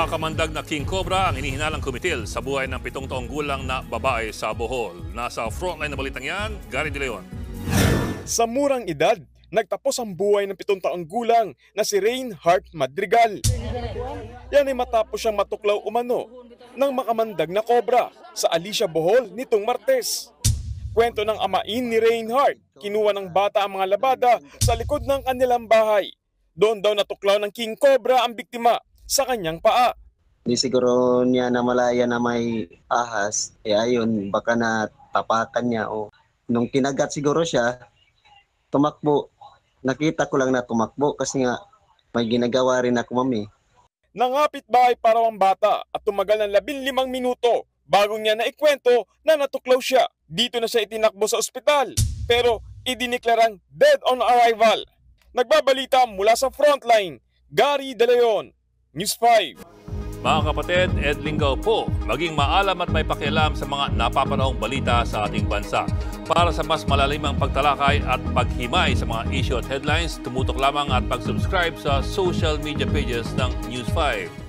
Makakamandag na king cobra ang hinihinalang kumitil sa buhay ng 7 taong gulang na babae sa Bohol. Nasa frontline na balitang yan, Gary De Leon. Sa murang edad, nagtapos ang buhay ng 7 taong gulang na si Reinhardt Madrigal. Yan ay matapos siyang matuklaw umano ng makamandag na kobra sa Alicia, Bohol nitong Martes. Kwento ng amain ni Reinhardt, kinuha ng bata ang mga labada sa likod ng kanilang bahay. Doon daw natuklaw ng king cobra ang biktima sa kanyang paa. Di siguro niya na malaya na may ahas, ayun, baka natapakan niya o nung kinagat siguro siya, tumakbo. Nakita ko lang na tumakbo kasi nga may ginagawa rin ako, mami. Nangapit bahay pa raw ang bata at tumagal ng 15 minuto bago niya naikwento na natuklaw siya. Dito na siya itinakbo sa ospital pero idiniklarang dead on arrival. Nagbabalita mula sa frontline, Gary De Leon, News 5. Mga kapatid, Ed Lingaw po, maging maalam at may pakialam sa mga napapanahong balita sa ating bansa. Para sa mas malalimang pagtalakay at paghimay sa mga issue at headlines, tumutok lamang at pag-subscribe sa social media pages ng News 5.